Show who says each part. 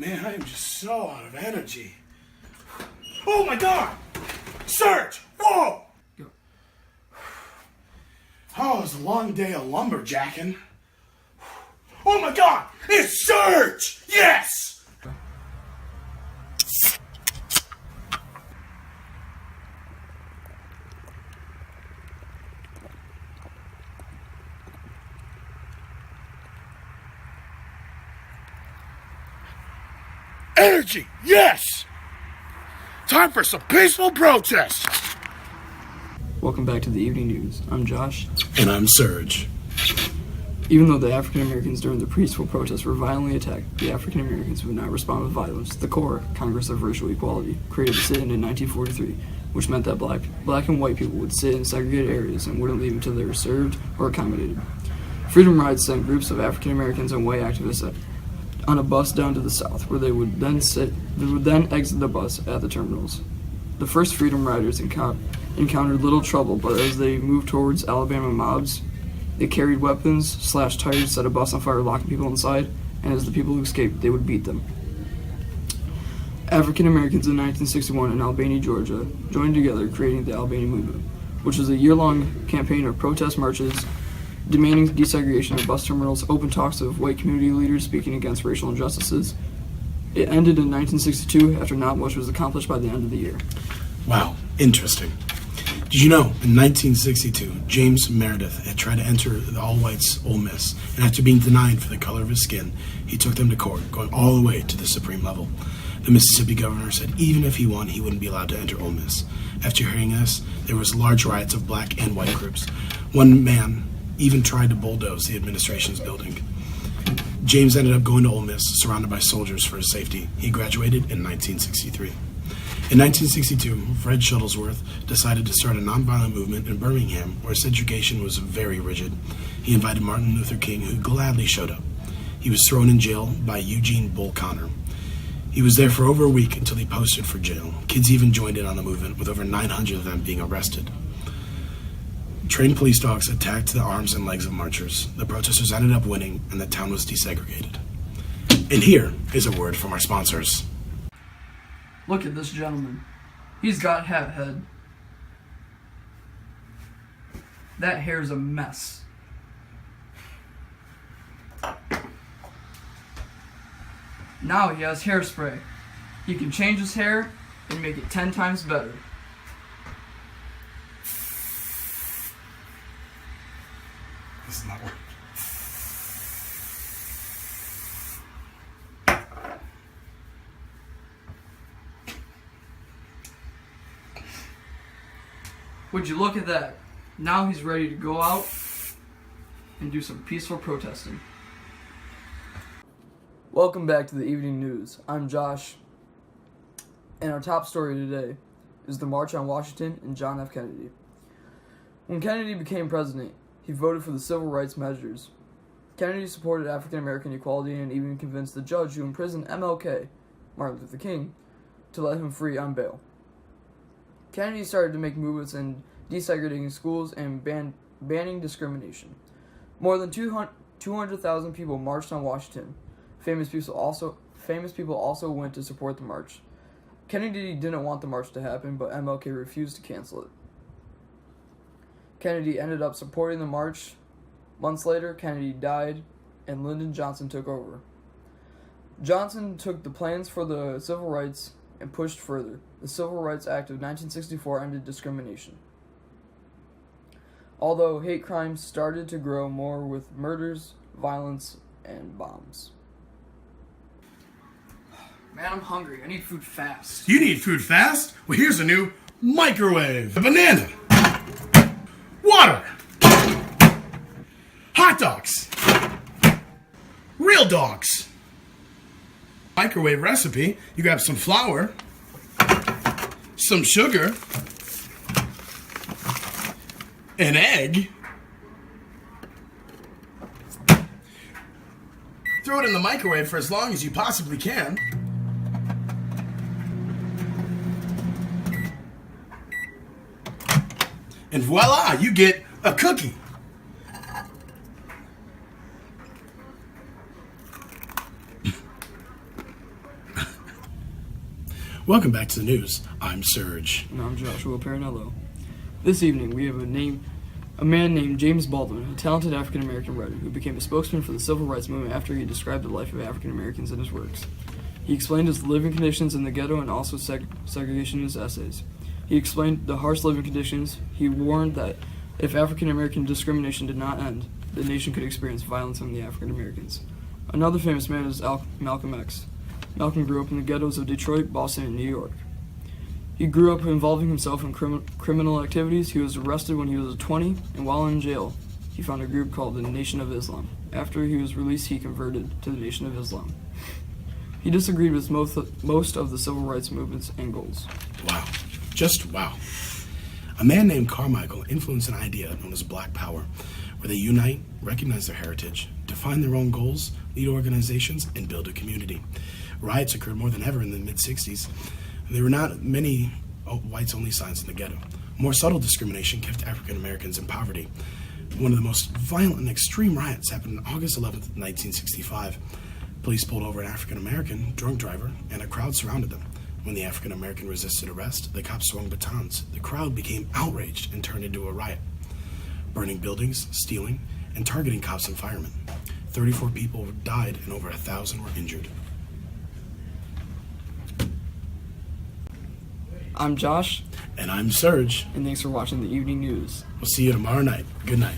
Speaker 1: Man, I am just so out of energy. Oh my God! Serge! Whoa! Oh, it was a long day of lumberjacking. Oh my God! It's Serge! Yes! Energy! Yes! Time for some peaceful protest!
Speaker 2: Welcome back to the evening news. I'm Josh.
Speaker 1: And I'm Serge.
Speaker 2: Even though the African Americans during the peaceful protests were violently attacked, the African Americans would not respond with violence. The CORE, Congress of Racial Equality, created a sit-in in 1943, which meant that black and white people would sit in segregated areas and wouldn't leave until they were served or accommodated. Freedom Rides sent groups of African Americans and white activists on a bus down to the south, where they would then exit the bus at the terminals. The first Freedom Riders encountered little trouble, but as they moved towards Alabama mobs, they carried weapons, slashed tires, set a bus on fire, locking people inside, and as the people who escaped, they would beat them. African Americans in 1961 in Albany, Georgia, joined together, creating the Albany Movement, which was a year-long campaign of protest marches, demanding desegregation of bus terminals, open talks of white community leaders speaking against racial injustices. It ended in 1962 after not much was accomplished by the end of the year.
Speaker 1: Wow, interesting. Did you know, in 1962, James Meredith had tried to enter the all-whites Ole Miss, and after being denied for the color of his skin, he took them to court, going all the way to the Supreme level. The Mississippi governor said even if he won, he wouldn't be allowed to enter Ole Miss. After hearing this, there was large riots of black and white groups. One man even tried to bulldoze the administration's building. James ended up going to Ole Miss, surrounded by soldiers for his safety. He graduated in 1963. In 1962, Fred Shuttlesworth decided to start a nonviolent movement in Birmingham, where segregation was very rigid. He invited Martin Luther King, who gladly showed up. He was thrown in jail by Eugene Bull Connor. He was there for over a week until he posted for jail. Kids even joined in on the movement, with over 900 of them being arrested. Trained police dogs attacked the arms and legs of marchers. The protesters ended up winning, and the town was desegregated. And here is a word from our sponsors.
Speaker 2: Look at this gentleman. He's got hat head. That hair's a mess. Now he has hairspray. He can change his hair and make it 10 times better.
Speaker 1: This is not working.
Speaker 2: Would you look at that? Now he's ready to go out and do some peaceful protesting. Welcome back to the evening news. I'm Josh, and our top story today is the March on Washington and John F. Kennedy. When Kennedy became president, he voted for the civil rights measures. Kennedy supported African American equality and even convinced the judge who imprisoned MLK, Martin Luther King, to let him free on bail. Kennedy started to make movements in desegregating schools and banning discrimination. More than 200,000 people marched on Washington. Famous people also went to support the march. Kennedy didn't want the march to happen, but MLK refused to cancel it. Kennedy ended up supporting the march. Months later, Kennedy died, and Lyndon Johnson took over. Johnson took the plans for the civil rights and pushed further. The Civil Rights Act of 1964 ended discrimination. Although hate crimes started to grow more with murders, violence, and bombs. Man, I'm hungry. I need food fast.
Speaker 1: You need food fast? Well, here's a new microwave. A banana. Water. Hot dogs. Real dogs. Microwave recipe. You grab some flour, some sugar, an egg, throw it in the microwave for as long as you possibly can. And voila, you get a cookie. Welcome back to the news. I'm Serge.
Speaker 2: And I'm Joshua Parrinello. This evening, we have a man named James Baldwin, a talented African-American writer who became a spokesman for the Civil Rights Movement after he described the life of African-Americans in his works. He explained his living conditions in the ghetto and also segregation in his essays. He explained the harsh living conditions. He warned that if African-American discrimination did not end, the nation could experience violence from the African-Americans. Another famous man is Malcolm X. Malcolm grew up in the ghettos of Detroit, Boston, and New York. He grew up involving himself in criminal activities. He was arrested when he was 20, and while in jail, he found a group called the Nation of Islam. After he was released, he converted to the Nation of Islam. He disagreed with most of the civil rights movement's end goals.
Speaker 1: Wow. Just wow. A man named Carmichael influenced an idea known as Black Power, where they unite, recognize their heritage, define their own goals, lead organizations, and build a community. Riots occurred more than ever in the mid-'60s. There were not many whites-only signs in the ghetto. More subtle discrimination kept African Americans in poverty. One of the most violent and extreme riots happened on August 11th, 1965. Police pulled over an African American drunk driver, and a crowd surrounded them. When the African American resisted arrest, the cops swung batons. The crowd became outraged and turned into a riot, burning buildings, stealing, and targeting cops and firemen. 34 people died and over 1,000 were injured.
Speaker 2: I'm Josh.
Speaker 1: And I'm Serge.
Speaker 2: And thanks for watching the evening news.
Speaker 1: We'll see you tomorrow night. Good night.